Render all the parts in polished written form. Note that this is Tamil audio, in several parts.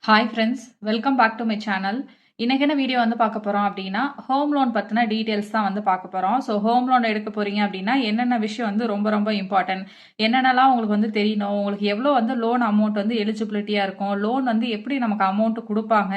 Hi friends, welcome back to my channel. இன்னைக்கு என்ன வீடியோ வந்து பார்க்க போறோம் அப்படின்னா, ஹோம் லோன் பத்தின டீடைல்ஸ் தான் வந்து பார்க்க போறோம். ஸோ ஹோம் லோன் எடுக்க போறீங்க அப்படின்னா, என்னென்ன விஷயம் வந்து ரொம்ப ரொம்ப இம்பார்ட்டன்ட், என்னென்னலாம் உங்களுக்கு வந்து தெரியணும், உங்களுக்கு எவ்வளோ வந்து லோன் அமௌண்ட் வந்து எலிஜிபிலிட்டியா இருக்கும், லோன் வந்து எப்படி நமக்கு அமௌண்ட் கொடுப்பாங்க,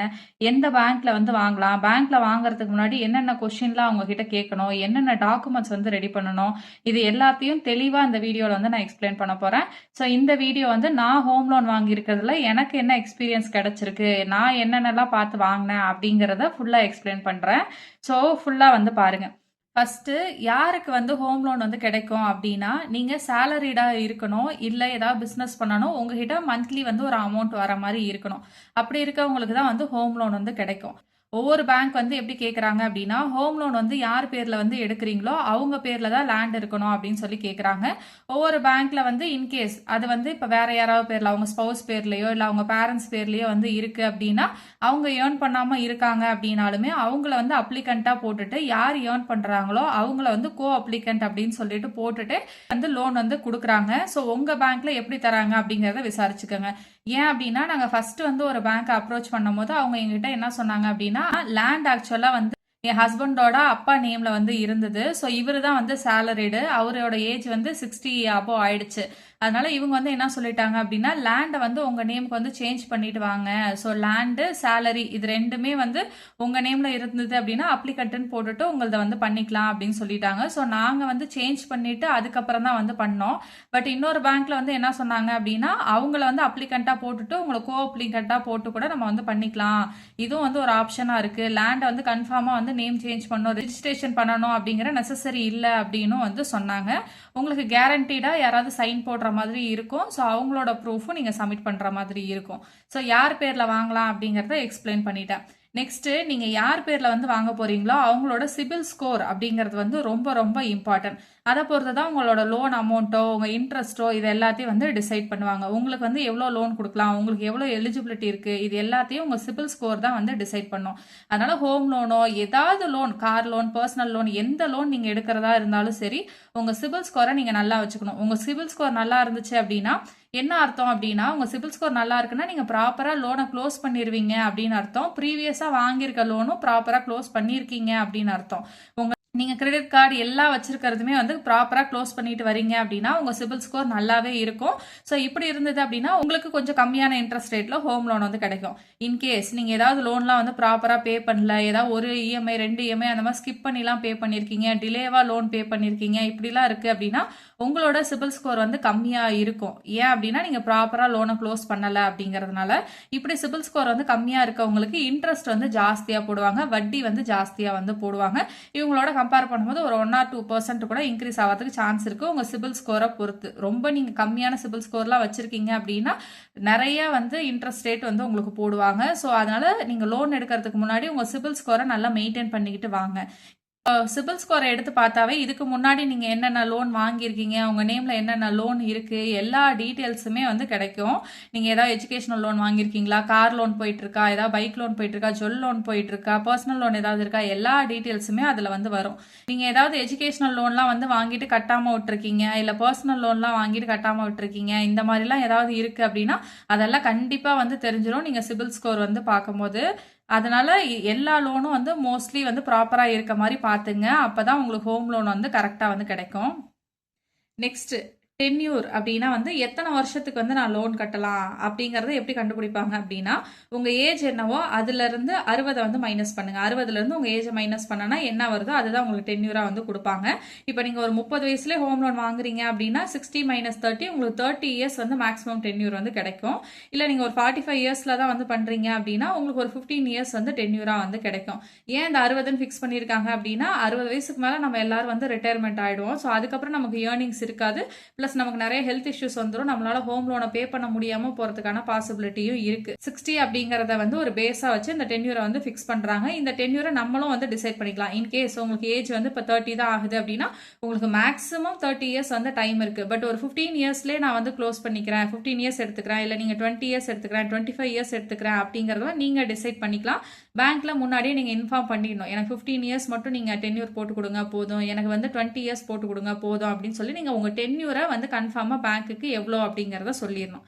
எந்த பேங்க்ல வந்து வாங்கலாம், பேங்க்ல வாங்குறதுக்கு முன்னாடி என்னென்ன கொஸ்டின்லாம் அவங்க கிட்ட கேட்கணும், என்னென்ன டாக்குமெண்ட்ஸ் வந்து ரெடி பண்ணணும், இது எல்லாத்தையும் தெளிவா இந்த வீடியோல வந்து நான் எக்ஸ்பிளைன் பண்ண போறேன். ஸோ இந்த வீடியோ வந்து நான் ஹோம் லோன் வாங்கியிருக்கிறதுல எனக்கு என்ன எக்ஸ்பீரியன்ஸ் கிடைச்சிருக்கு, நான் என்னென்னலாம் பார்த்து வாங்கினேன் அப்படிங்கிறத ஃபுல்லாக எக்ஸ்பிளைன் பண்ணுறேன். ஸோ ஃபுல்லாக வந்து பாருங்க. ஃபர்ஸ்ட் யாருக்கு வந்து ஹோம் லோன் வந்து கிடைக்கும் அப்படின்னா, நீங்க சேலரிடா இருக்கணும், இல்ல ஏதாவது பிசினஸ் பண்ணணும், உங்ககிட்ட மந்த்லி வந்து ஒரு அமௌண்ட் வர மாதிரி இருக்கணும். அப்படி இருக்கவங்களுக்கு தான் வந்து ஹோம் லோன் வந்து கிடைக்கும். ஒவ்வொரு பேங்க் வந்து எப்படி கேட்குறாங்க அப்படின்னா, ஹோம் லோன் வந்து யார் பேரில் வந்து எடுக்கிறீங்களோ அவங்க பேரில் தான் லேண்ட் இருக்கணும் அப்படின்னு சொல்லி கேட்குறாங்க. ஒவ்வொரு பேங்க்ல வந்து இன்கேஸ் அது வந்து இப்போ வேற யாராவது பேரில் அவங்க ஸ்பௌஸ் பேர்லையோ இல்லை அவங்க பேரண்ட்ஸ் பேர்லையோ வந்து இருக்கு அப்படின்னா, அவங்க ஏர்ன் பண்ணாமல் இருக்காங்க அப்படின்னாலுமே அவங்கள வந்து அப்ளிகண்ட்டாக போட்டுட்டு யார் ஏர்ன் பண்ணுறாங்களோ அவங்கள வந்து கோ அப்ளிகண்ட் அப்படின்னு சொல்லிட்டு போட்டுட்டு வந்து லோன் வந்து கொடுக்குறாங்க. ஸோ உங்கள் பேங்க்ல எப்படி தராங்க அப்படிங்கிறத விசாரிச்சுக்கோங்க. ஏன் அப்படின்னா, நாங்கள் ஃபர்ஸ்ட் வந்து ஒரு பேங்க் அப்ரோச் பண்ணும்போது அவங்க எங்ககிட்ட என்ன சொன்னாங்க அப்படின்னா, லேண்ட் ஆக்சுவலாக வந்து என் ஹஸ்பண்டோட அப்பா நேம்ல வந்து இருந்தது. ஸோ இவரு தான் வந்து சேலரிடு. அவரோட ஏஜ் வந்து 60 அபோவ் ஆயிடுச்சு. அதனால இவங்க வந்து என்ன சொல்லிட்டாங்க அப்படின்னா, லேண்டை வந்து உங்க நேமுக்கு வந்து சேஞ்ச் பண்ணிட்டு வாங்க. ஸோ லேண்டு சேலரி இது ரெண்டுமே வந்து உங்க நேம்ல இருந்தது அப்படின்னா அப்ளிகண்ட்னு போட்டுட்டு உங்களத வந்து பண்ணிக்கலாம் அப்படின்னு சொல்லிட்டாங்க. ஸோ நாங்க வந்து சேஞ்ச் பண்ணிட்டு அதுக்கப்புறம் தான் வந்து பண்ணோம். பட் இன்னொரு பேங்க்ல வந்து என்ன சொன்னாங்க அப்படின்னா, அவங்கள வந்து அப்ளிகண்டா போட்டுட்டு உங்களை கோ அப்ளிகண்டா போட்டு கூட நம்ம வந்து பண்ணிக்கலாம். இதுவும் வந்து ஒரு ஆப்ஷனா இருக்கு. லேண்டை வந்து கன்ஃபார்மா வந்து நேம் சேஞ்ச் பண்ணணும், ரெஜிஸ்ட்ரேஷன் பண்ணணும் அப்படிங்கிற நெசசரி இல்லை அப்படின்னு வந்து சொன்னாங்க. உங்களுக்கு கேரண்டீடா யாராவது சைன் போடுற மாதிரி இருக்கும். ஸோ அவங்களோட ப்ரூஃபும் நீங்கள் சப்மிட் பண்ணுற மாதிரி இருக்கும். ஸோ யார் பேரில் வாங்கலாம் அப்படிங்கிறத எக்ஸ்பிளைன் பண்ணிட்டேன். நெக்ஸ்ட் நீங்க யார் பேர்ல வந்து வாங்க போறீங்களோ அவங்களோட சிபில் ஸ்கோர் அப்படிங்கிறது வந்து ரொம்ப ரொம்ப இம்பார்ட்டன்ட். அதை பொறுத்து தான் உங்களோட லோன் அமௌண்ட்டோ உங்க இன்ட்ரெஸ்ட்டோ இது எல்லாத்தையும் வந்து டிசைட் பண்ணுவாங்க. உங்களுக்கு வந்து எவ்வளோ லோன் கொடுக்கலாம், உங்களுக்கு எவ்வளோ எலிஜிபிலிட்டி இருக்கு, இது எல்லாத்தையும் உங்க சிபில் ஸ்கோர் தான் வந்து டிசைட் பண்ணும். அதனால ஹோம் லோனோ ஏதாவது loan, car loan, personal loan, எந்த லோன் நீங்க எடுக்கிறதா இருந்தாலும் சரி, உங்க சிபில் ஸ்கோரை நீங்க நல்லா வச்சுக்கணும். உங்க சிபில் ஸ்கோர் நல்லா இருந்துச்சு அப்படின்னா என்ன அர்த்தம் அப்படின்னா, உங்க சிபில் ஸ்கோர் நல்லா இருக்குன்னா நீங்க ப்ராப்பரா லோனை க்ளோஸ் பண்ணிருவீங்க அப்படின்னு அர்த்தம். ப்ரீவியஸா வாங்கியிருக்க லோனும் ப்ராப்பரா க்ளோஸ் பண்ணிருக்கீங்க அப்படின்னு அர்த்தம். உங்க நீங்க கிரெடிட் கார்டு எல்லாம் வச்சிருக்கிறதுமே வந்து ப்ராப்பரா க்ளோஸ் பண்ணிட்டு வரீங்க அப்படின்னா உங்க சிபில் ஸ்கோர் நல்லாவே இருக்கும். ஸோ இப்படி இருந்தது அப்படின்னா உங்களுக்கு கொஞ்சம் கம்மியான இன்ட்ரெஸ்ட் ரேட்ல ஹோம் லோன் வந்து கிடைக்கும். இன்கேஸ் நீங்க ஏதாவது லோன்லாம் வந்து ப்ராப்பரா பே பண்ணல, ஏதாவது ஒரு இஎம்ஐ 2 இஎம்ஐ அந்த மாதிரி ஸ்கிப் பண்ணிலாம் பே பண்ணிருக்கீங்க, டிலேவா லோன் பே பண்ணிருக்கீங்க, இப்படிலாம் இருக்கு அப்படின்னா உங்களோட சிபில் ஸ்கோர் வந்து கம்மியா இருக்கும். ஏன் அப்படின்னா நீங்க ப்ராப்பரா லோனை க்ளோஸ் பண்ணல அப்படிங்கறதுனால. இப்படி சிபில் ஸ்கோர் வந்து கம்மியா இருக்கவங்களுக்கு இன்ட்ரெஸ்ட் வந்து ஜாஸ்தியா போடுவாங்க, வட்டி வந்து ஜாஸ்தியா வந்து போடுவாங்க. இவங்களோட கம்பேர் பண்ணும்போது ஒரு 1 or 2% கூட இன்க்ரீஸ் ஆகிறதுக்கு சான்ஸ் இருக்கு உங்க சிபில் ஸ்கோரை பொறுத்து. ரொம்ப நீங்க கம்மியான சிபில் ஸ்கோர்லாம் வச்சிருக்கீங்க அப்படின்னா நிறைய வந்து இன்ட்ரெஸ்ட் ரேட் வந்து உங்களுக்கு போடுவாங்க. ஸோ அதனால நீங்க லோன் எடுக்கிறதுக்கு முன்னாடி உங்க சிபில் ஸ்கோரை நல்லா மெயின்டைன் பண்ணிக்கிட்டு வாங்க. சிபில் ஸ்கோரை எடுத்து பார்த்தாவே இதுக்கு முன்னாடி நீங்க என்னென்ன லோன் வாங்கியிருக்கீங்க, உங்க நேம்ல என்னென்ன லோன் இருக்கு, எல்லா டீட்டெயில்ஸுமே வந்து கிடைக்கும். நீங்க ஏதாவது எஜுகேஷனல் லோன் வாங்கியிருக்கீங்களா, கார் லோன் போயிட்டு இருக்கா, ஏதாவது பைக் லோன் போயிட்டு இருக்கா, ஜுவல் லோன் போயிட்டு இருக்கா, பர்சனல் லோன் ஏதாவது இருக்கா, எல்லா டீட்டெயில்ஸுமே அதுல வந்து வரும். நீங்க ஏதாவது எஜுகேஷனல் லோன்லாம் வந்து வாங்கிட்டு கட்டாம விட்டுருக்கீங்க, இல்ல பர்சனல் லோன்லாம் வாங்கிட்டு கட்டாம விட்டுருக்கீங்க, இந்த மாதிரிலாம் ஏதாவது இருக்கு அப்படின்னா அதெல்லாம் கண்டிப்பா வந்து தெரிஞ்சிடும் நீங்க சிபில் ஸ்கோர் வந்து பார்க்கும்போது. அதனால எல்லா லோனும் வந்து மோஸ்ட்லி வந்து ப்ராப்பரா இருக்க மாதிரி பாத்துங்க. அப்பதான் உங்களுக்கு ஹோம் லோன் வந்து கரெக்டா வந்து கிடைக்கும். நெக்ஸ்ட் டென்யூர் அப்படின்னா வந்து எத்தனை வருஷத்துக்கு வந்து நான் லோன் கட்டலாம் அப்படிங்கறத எப்படி கண்டுபிடிப்பாங்க அப்படின்னா, உங்க ஏஜ் என்னவோ அதுல இருந்து 60 வந்து மைனஸ் பண்ணுங்க. 60ல இருந்து உங்க ஏஜ் மைனஸ் பண்ணனா என்ன வருதோ அதுதான் உங்களுக்கு டென்யூரா வந்து கொடுப்பாங்க. இப்போ நீங்க ஒரு 30 வயசுல ஹோம் லோன் வாங்குறீங்க அப்படின்னா 60 - 30 உங்களுக்கு 30 இயர்ஸ் வந்து மேக்ஸிமம் டென்யூர் வந்து கிடைக்கும். இல்ல நீங்க ஒரு 45 இயர்ஸ்ல தான் வந்து பண்றீங்க அப்படின்னா உங்களுக்கு ஒரு 15 இயர்ஸ் வந்து டென்யூரா வந்து கிடைக்கும். ஏன் இந்த 60ன்னு ஃபிக்ஸ் பண்ணிருக்காங்க அப்படின்னா 60 வயசுக்கு மேல நம்ம எல்லாரும் வந்து ரிட்டையர்மெண்ட் ஆயிடுவோம். ஸோ அதுக்கப்புறம் நமக்கு ஏர்னிங்ஸ் இருக்காது. பிளஸ் நமக்கு நிறைய ஹெல்த் இஷ்யூஸ் வந்துடும். நம்மளால ஹோம் லோனை பே பண்ண முடியாம போறதுக்கான பாசிபிலிட்டியும் இருக்கு. 60 அப்படிங்கறத வந்து ஒரு பேஸா வச்சு இந்த டென்யூரை வந்து ஃபிக்ஸ் பண்றாங்க. இந்த டென்யூரை நம்மளும் வந்து டிசைட் பண்ணிக்கலாம். இன்கேஸ் உங்களுக்கு ஏஜ் வந்து இப்போ 30 தான் ஆகுது அப்படின்னா உங்களுக்கு மேக்ஸிமம் 30 இயர்ஸ் வந்து டைம் இருக்கு. பட் ஒரு 15 இயர்ஸ்லேயே நான் வந்து க்ளோஸ் பண்ணிக்கிறேன், 15 இயர்ஸ் எடுத்துக்கிறேன், இல்லை நீங்க 20 இயர்ஸ் எடுத்துக்கிறேன், 25 இயர்ஸ் எடுத்துக்கிறேன் அப்படிங்கறத நீங்க டிசைட் பண்ணிக்கலாம். பேங்க்ல முன்னாடியே நீங்க இன்ஃபார்ம் பண்ணிடணும். எனக்கு 15 இயர்ஸ் மட்டும் நீங்க டென்யூர் போட்டு கொடுங்க போதும், எனக்கு வந்து 20 இயர்ஸ் போட்டு கொடுங்க போதும் அப்படின்னு சொல்லி நீங்க உங்க டென்யூரை வந்து கன்ஃபார்மா பேங்க்குக்கு எவ்வளோ அப்படிங்கறத சொல்லிடணும்.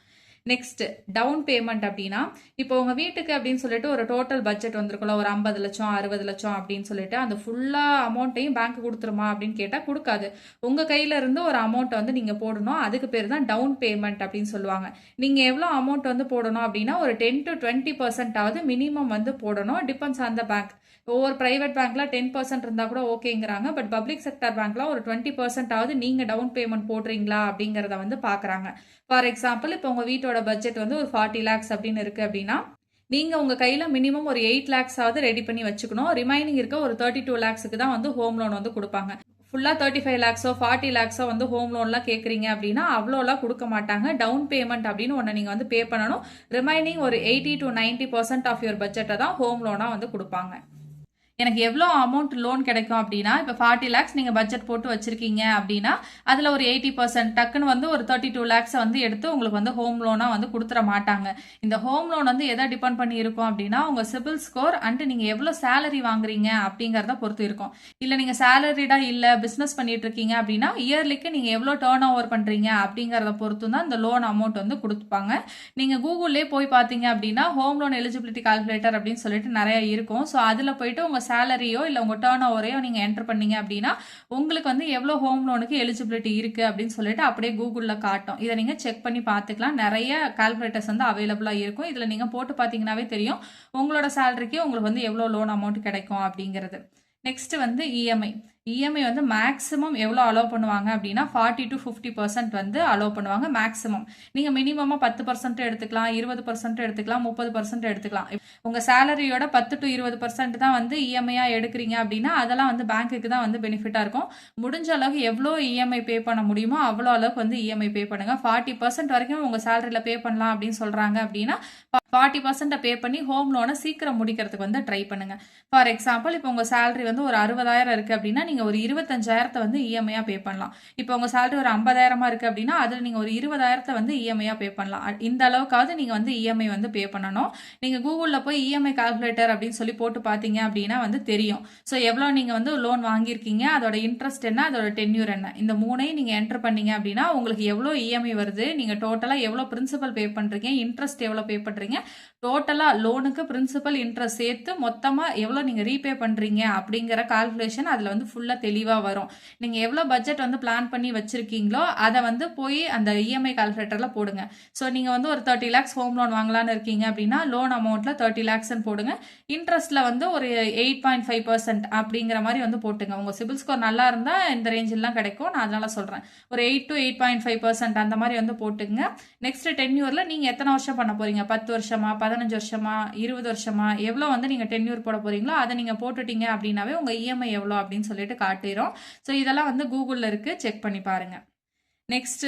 நெக்ஸ்ட் டவுன் பேமெண்ட் அப்படின்னா, இப்போ உங்க வீட்டுக்கு அப்படின்னு சொல்லிட்டு ஒரு டோட்டல் பட்ஜெட் வந்திருக்கும்ல, ஒரு 50 லட்சம் 60 லட்சம் அப்படின்னு சொல்லிட்டு அந்த ஃபுல்லா அமௌண்ட்டையும் பேங்க் கொடுத்துருமா அப்படின்னு கேட்டா கொடுக்காது. உங்க கையில இருந்து ஒரு அமௌண்ட் வந்து நீங்க போடணும். அதுக்கு பேர் தான் டவுன் பேமெண்ட் அப்படின்னு சொல்லுவாங்க. நீங்க எவ்வளவு அமௌண்ட் வந்து போடணும் அப்படின்னா ஒரு 10 to 20% ஆவது மினிமம் வந்து போடணும். Depends on the bank. ஒவ்வொரு பிரைவேட் பேங்க்ல 10% இருந்தா கூட ஓகேங்கிறாங்க. பட் பப்ளிக் செக்டர் பேங்க்ல ஒரு 20% ஆவது நீங்க டவுன் பேமெண்ட் போடுறீங்களா அப்படிங்கறத வந்து பாக்குறாங்க. ஃபார் எக்ஸாம்பிள், இப்போ உங்க வீட்டோட பட்ஜெட் வந்து ஒரு 40 lakhs அப்படின்னு இருக்கு அப்படின்னா, நீங்க உங்க கையில மினிமம் ஒரு 8 lakhs ஆவது ரெடி பண்ணி வச்சுக்கணும். ரிமைனிங் இருக்க ஒரு 32 lakhsக்கு தான் வந்து ஹோம் லோன் வந்து கொடுப்பாங்க. ஃபுல்லா 35 lakhs 40 lakhs வந்து ஹோம் லோன்லாம் கேக்குறீங்க அப்படின்னா அவ்வளோலாம் கொடுக்க மாட்டாங்க. டவுன் பேமெண்ட் அப்படின்னு ஒன்று நீங்க வந்து பே பண்ணணும். ரிமைனிங் ஒரு 80 to 90% ஆஃப் யுவர் பட்ஜெட்டை தான் ஹோம் லோனா வந்து கொடுப்பாங்க. எனக்கு எவ்வளோ அமௌண்ட் லோன் கிடைக்கும் அப்படின்னா, இப்போ 40 lakhs நீங்க பட்ஜெட் போட்டு வச்சிருக்கீங்க அப்படின்னா, அதுல ஒரு 80% டக்குன்னு வந்து ஒரு 32 lakhs வந்து எடுத்து உங்களுக்கு வந்து ஹோம் லோனா வந்து கொடுத்துட மாட்டாங்க. இந்த ஹோம் லோன் வந்து எதை டிபெண்ட் பண்ணி இருக்கும் அப்படின்னா, உங்க சிபில் ஸ்கோர் அண்ட் நீங்க எவ்வளோ சேலரி வாங்குறீங்க அப்படிங்கறத பொறுத்து இருக்கும். இல்ல நீங்க சேலரிடா இல்ல பிசினஸ் பண்ணிட்டு இருக்கீங்க அப்படின்னா, இயர்லிக்கு நீங்க எவ்வளோ டர்ன் ஓவர் பண்றீங்க அப்படிங்கறத பொறுத்து தான் இந்த லோன் அமௌண்ட் வந்து கொடுப்பாங்க. நீங்க கூகுள்லயே போய் பாத்தீங்க அப்படின்னா, ஹோம் லோன் எலிஜிபிலிட்டி கால்குலேட்டர் அப்படின்னு சொல்லிட்டு நிறைய இருக்கும். ஸோ அதுல போயிட்டு உங்க சேலரியோ இல்ல உங்க டர்ன் ஓவரையோ நீங்க என்டர் பண்ணீங்க அப்படின்னா உங்களுக்கு வந்து எவ்வளவு ஹோம் லோனுக்கு எலிஜிபிலிட்டி இருக்கு அப்படின்னு சொல்லிட்டு அப்படியே கூகுள்ல காட்டும். இதை நீங்க செக் பண்ணி பார்த்துக்கலாம். நிறைய கால்குலேட்டர்ஸ் வந்து அவைலபிளா இருக்கும். இதுல நீங்க போட்டு பாத்தீங்கன்னாவே தெரியும் உங்களோட சேலரிக்கு உங்களுக்கு வந்து எவ்வளவு லோன் அமௌண்ட் கிடைக்கும் அப்படிங்கிறது. நெக்ஸ்ட் வந்து இஎம்ஐ. இஎம்ஐ வந்து மேக்ஸிமம் எவ்வளோ அலோவ் பண்ணுவாங்க அப்படின்னா 40 to 50% வந்து அலோவ் பண்ணுவாங்க மேக்ஸிமம். நீங்க மினிமமா 10% எடுத்துக்கலாம், 20% எடுத்துக்கலாம், 30% எடுத்துக்கலாம். உங்க சேலரியோட 10 to 20% தான் வந்து இஎம்ஐயா எடுக்கிறீங்க அப்படின்னா அதெல்லாம் வந்து பேங்க்குக்கு தான் வந்து பெனிஃபிட்டா இருக்கும். முடிஞ்ச அளவுக்கு எவ்வளோ இஎம்ஐ பே பண்ண முடியுமோ அவ்வளோ அளவுக்கு வந்து இஎம்ஐ பே பண்ணுங்க. 40% வரைக்கும் உங்க சேலரியில பே பண்ணலாம் அப்படின்னு சொல்றாங்க அப்படின்னா 40% பே பண்ணி ஹோம் லோனை சீக்கிரம் முடிக்கிறதுக்கு வந்து ட்ரை பண்ணுங்க. ஃபார் எக்ஸாம்பிள், இப்போ உங்க சேலரி வந்து ஒரு 60,000 இருக்கு அப்படின்னா நீங்க ஒரு 25,000 வந்து இஎம்ஐயா பே பண்ணலாம். இப்போ உங்க சேலரி ஒரு 50,000 இருக்கு அப்படின்னா அதுல நீங்க ஒரு 20,000 வந்து இஎம்ஐயா பே பண்ணலாம். இந்த அளவுக்காவது நீங்க வந்து இஎம்ஐ வந்து பே பண்ணணும். நீங்க கூகுள்ல போய் இஎம்ஐ கால்குலேட்டர் அப்படின்னு சொல்லி போட்டு பாத்தீங்க அப்படின்னா வந்து தெரியும். ஸோ எவ்வளோ நீங்க வந்து லோன் வாங்கியிருக்கீங்க, அதோட இன்ட்ரெஸ்ட் என்ன, அதோட டென்யூர் என்ன, இந்த மூணையும் நீங்க என்டர் பண்ணீங்க அப்படின்னா உங்களுக்கு எவ்வளோ இஎம்ஐ வருது, நீங்க டோட்டலா எவ்வளோ பிரின்சிபல் பே பண்றீங்க, இன்ட்ரெஸ்ட் எவ்வளோ பே பண்றீங்க, டோட்டலா லோனுக்கு பிரின்சிபல் இன்ட்ரெஸ்ட் சேர்த்து மொத்தமா எவ்வளவு நீங்க ரீபே பண்றீங்க அப்படிங்கிற கால்குலேஷன் அதுல வந்து ஃபுல்லா தெளிவா வரும். நீங்க எவ்வளவு பட்ஜெட் வந்து பிளான் பண்ணி வச்சிருக்கீங்களோ அதை வந்து போய் அந்த இஎம்ஐ கால்குலேட்டர்ல போடுங்க. ஸோ நீங்க வந்து ஒரு 30 lakhs ஹோம் லோன் வாங்கலான்னு இருக்கீங்க அப்படின்னா லோன் அமௌண்ட்ல 30 lakhs போடுங்க. இன்ட்ரெஸ்ட்ல வந்து ஒரு 8.5% அப்படிங்கிற மாதிரி வந்து போட்டுங்க. உங்க சிபில் ஸ்கோர் நல்லா இருந்தா இந்த ரேஞ்செல்லாம் கிடைக்கும். நான் அதனால சொல்றேன் ஒரு 8 to 8.5% அந்த மாதிரி வந்து போட்டுங்க. நெக்ஸ்ட் டென்யூர்ல நீங்க எத்தனை வருஷம் பண்ண போறீங்க, 10 வருஷமா 15 வருஷமா 20 வருஷமா எவ்வளோ வந்து நீங்க டென்யூர் போட போறீங்களோ அதை நீங்க போட்டுட்டீங்க அப்படின்னாவே உங்க இஎம்ஐ எவ்வளோ அப்படின்னு சொல்லிட்டு காட்டிடும். ஸோ இதெல்லாம் வந்து கூகுள்ல இருக்கு, செக் பண்ணி பாருங்க. நெக்ஸ்ட்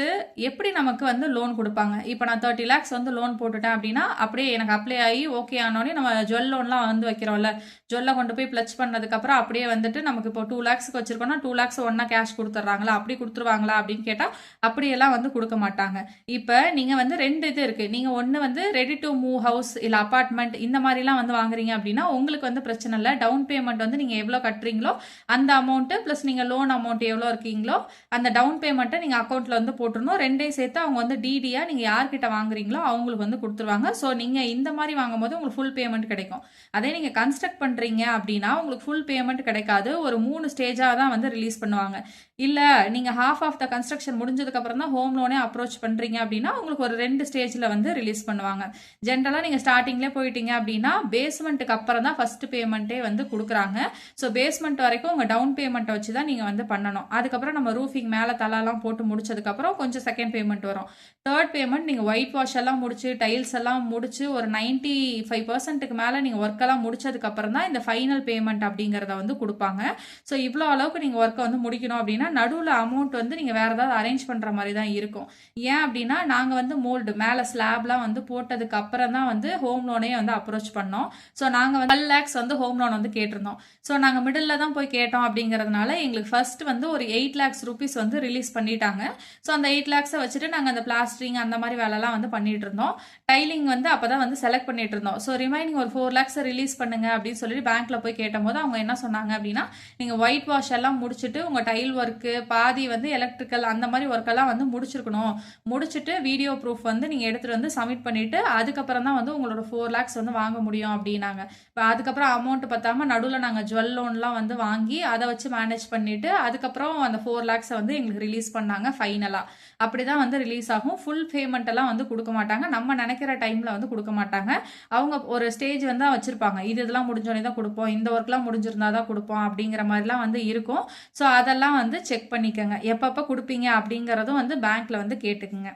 எப்படி நமக்கு வந்து லோன் கொடுப்பாங்க. இப்போ நான் 30 lakhs வந்து லோன் போட்டுட்டேன் அப்படின்னா அப்படியே எனக்கு அப்ளை ஆகி ஓகே ஆனோடனே நம்ம ஜுவல் லோன்லாம் வந்து வைக்கிறோம்ல, ஜுவல்ல கொண்டு போய் பிளச் பண்ணதுக்கு அப்புறம் அப்படியே வந்துட்டு நமக்கு இப்போ 2 lakhsக்கு வச்சிருக்கோம்னா 2 lakhs ஒன்னா கேஷ் கொடுத்துட்றாங்களா, அப்படி கொடுத்துருவாங்களா அப்படின்னு கேட்டா அப்படியெல்லாம் வந்து கொடுக்க மாட்டாங்க. இப்போ நீங்க வந்து ரெண்டு இது இருக்கு. நீங்க ஒன்று வந்து ரெடி டு மூவ் ஹவுஸ் இல்லை அபார்ட்மெண்ட் இந்த மாதிரிலாம் வந்து வாங்குறீங்க அப்படின்னா உங்களுக்கு வந்து பிரச்சனை இல்லை. டவுன் பேமெண்ட் வந்து நீங்க எவ்வளோ கட்டுறீங்களோ அந்த அமௌண்ட் பிளஸ் நீங்க லோன் அமௌண்ட் எவ்வளோ இருக்கீங்களோ அந்த டவுன் பேமெண்ட்டை நீங்க அக்கௌண்ட்ல வந்து போட்டுறணும். ரெண்டையும் சேர்த்து அவங்க வந்து டிடியா நீங்க யார்கிட்ட வாங்குறீங்களோ அவங்களுக்கு வந்து கொடுத்துருவாங்க. ஸோ நீங்க இந்த மாதிரி வாங்கும்போது உங்களுக்கு ஃபுல் பேமெண்ட் கிடைக்கும். அதே நீங்க கன்ஸ்ட்ரக்ட் பண்றீங்க அப்படின்னா உங்களுக்கு ஃபுல் பேமெண்ட் கிடைக்காது. ஒரு 3 ஸ்டேஜா தான் வந்து ரிலீஸ் பண்ணுவாங்க. இல்ல நீங்க ஹாஃப் ஆஃப் த கன்ஸ்ட்ரக்ஷன் முடிஞ்சதுக்கு அப்புறம் தான் ஹோம் லோனே அப்ரோச் பண்றீங்க அப்படின்னா உங்களுக்கு ஒரு 2 ஸ்டேஜ்ல வந்து ரிலீஸ் பண்ணுவாங்க. ஜென்ரலா நீங்க ஸ்டார்டிங்லேயே போயிட்டீங்க அப்படின்னா பேஸ்மெண்ட்டுக்கு அப்புறம் தான் ஃபர்ஸ்ட் பேமெண்ட்டே வந்து கொடுக்குறாங்க. ஸோ பேஸ்மெண்ட் வரைக்கும் உங்க டவுன் பேமெண்ட்டை வச்சு தான் நீங்க வந்து பண்ணணும். அதுக்கப்புறம் நம்ம ரூஃபிங் மேல தலாலாம் போட்டு முடிச்சதுக்கு அப்புறம் கொஞ்சம் செகண்ட் பேமெண்ட் வரும். தேர்ட் பேமெண்ட் நீங்க ஒயிட் வாஷ் எல்லாம் முடிச்சு டைல்ஸ் எல்லாம் முடிச்சு ஒரு 95%க்கு மேல நீங்க ஒர்க் எல்லாம் முடிச்சதுக்கு அப்புறம் தான் இந்த ஃபைனல் பேமெண்ட் அப்படிங்கறத வந்து கொடுப்பாங்க. ஸோ இவ்வளோ அளவுக்கு நீங்க ஒர்க்கை வந்து முடிக்கணும் அப்படின்னா நடுவுல அமௌண்ட் வந்து நீங்க வேற ஏதாவது அரேஞ்ச் பண்ற மாதிரி தான் இருக்கும். ஏன் அப்படின்னா நாங்க வந்து மோல்டு மேல ஸ்லாப்லாம் வந்து போட்டதுக்கு அப்புறம் தான் வந்து ஹோம் லோனே வந்து அப்ரோச் பண்ணோம். ஸோ நாங்க வந்து 12 lakhs வந்து ஹோம் லோன் வந்து கேட்டிருந்தோம். ஸோ நாங்க மிடில் தான் போய் கேட்டோம் அப்படிங்கறதுனால எங்களுக்கு ஃபர்ஸ்ட் வந்து ஒரு 8 lakhs rupees வந்து ரிலீஸ் பண்ணிட்டாங்க. ஸோ அந்த 8 லேக்ஸை வச்சுட்டு நாங்கள் அந்த பிளாஸ்டரிங் அந்த மாதிரி வேலைலாம் வந்து பண்ணிட்டு இருந்தோம். டைலிங் வந்து அப்பதான் வந்து செலக்ட் பண்ணிட்டு இருந்தோம். ஸோ ரிமைனிங் ஒரு 4 லேக்ஸை ரிலீஸ் பண்ணுங்க அப்படின்னு சொல்லிட்டு பேங்க்ல போய் கேட்டபோது அவங்க என்ன சொன்னாங்க அப்படின்னா, நீங்க ஒயிட் வாஷ் எல்லாம் முடிச்சுட்டு உங்க டைல் ஒர்க்கு பாதி வந்து எலக்ட்ரிக்கல் அந்த மாதிரி ஒர்க் எல்லாம் வந்து முடிச்சிருக்கணும். முடிச்சுட்டு வீடியோ ப்ரூஃப் வந்து நீங்க எடுத்துட்டு வந்து சப்மிட் பண்ணிட்டு அதுக்கப்புறம் தான் வந்து உங்களோட 4 லேக்ஸ் வந்து வாங்க முடியும் அப்படின்னாங்க. அதுக்கப்புறம் அமௌண்ட் பத்தாம நடுவில் நாங்கள் ஜுவல் லோன்லாம் வந்து வாங்கி அதை வச்சு மேனேஜ் பண்ணிட்டு அதுக்கப்புறம் அந்த 4 லேக்ஸை வந்து எங்களுக்கு ரிலீஸ் பண்ணாங்க ஃபைனலாக. அப்படிதான் வந்து ரிலீஸ் ஆகும். ஃபுல் பேமெண்ட் எல்லாம் வந்து கொடுக்க மாட்டாங்க, நம்ம நினைக்கிற டைம்ல வந்து கொடுக்க மாட்டாங்க. அவங்க ஒரு ஸ்டேஜ் வந்து வச்சிருப்பாங்க, இதெல்லாம் முடிஞ்சோடனே தான் கொடுப்போம், இந்த ஒர்க்லாம் முடிஞ்சிருந்தா தான் கொடுப்போம் அப்படிங்கிற மாதிரிலாம் வந்து இருக்கும். ஸோ அதெல்லாம் வந்து செக் பண்ணிக்கோங்க, எப்பப்போ கொடுப்பீங்க அப்படிங்கிறதும் வந்து பேங்க்ல வந்து கேட்டுக்குங்க.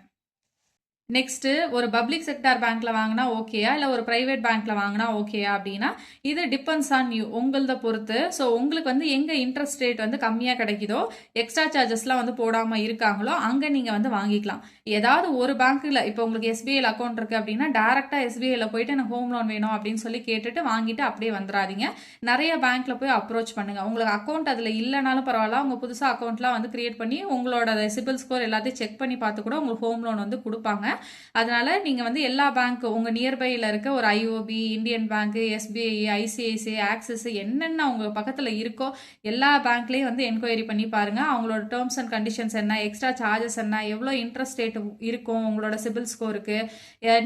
நெக்ஸ்ட் ஒரு பப்ளிக் செக்டார் பேங்க்ல வாங்கினா ஓகேயா இல்லை ஒரு பிரைவேட் பேங்க்ல வாங்கினா ஓகேயா அப்படின்னா இது டிபெண்ட்ஸ் ஆன் யூ, உங்களத பொறுத்து. ஸோ உங்களுக்கு வந்து எங்க இன்ட்ரெஸ்ட் ரேட் வந்து கம்மியாக கிடைக்குதோ, எக்ஸ்ட்ரா சார்ஜஸ்லாம் வந்து போடாமல் இருக்காங்களோ அங்கே நீங்கள் வந்து வாங்கிக்கலாம். ஏதாவது ஒரு பேங்க்ல இப்போ உங்களுக்கு எஸ்பிஐல அக்கௌண்ட் இருக்கு அப்படின்னா டேரக்டா எஸ்பிஐல போயிட்டு எனக்கு ஹோம் லோன் வேணும் அப்படின்னு சொல்லி கேட்டுட்டு வாங்கிட்டு அப்படியே வந்துடாதீங்க. நிறைய பேங்க்ல போய் அப்ரோச் பண்ணுங்க. உங்களுக்கு அக்கௌண்ட் அதுல இல்லைனாலும் பரவாயில்ல, உங்க புதுசா அக்கௌண்ட்லாம் வந்து கிரியேட் பண்ணி உங்களோட சிபில் ஸ்கோர் எல்லாத்தையும் செக் பண்ணி பார்த்து கூட உங்களுக்கு ஹோம் லோன் வந்து கொடுப்பாங்க. அதனால நீங்க வந்து எல்லா பேங்க் உங்க நியர்பைல இருக்க ஒரு IOB, Indian bank, SBI, ICICI, axis என்னென்ன உங்க பக்கத்துல இருக்கோ எல்லா பேங்க்லயும் வந்து என்கொயரி பண்ணி பாருங்க. அவங்களோட டேர்ம்ஸ் அண்ட் கண்டிஷன்ஸ் என்ன, எக்ஸ்ட்ரா சார்ஜஸ் என்ன, எவ்வளோ இன்ட்ரெஸ்ட் ரேட் இருக்கும் உங்களோட சிபில் ஸ்கோருக்கு,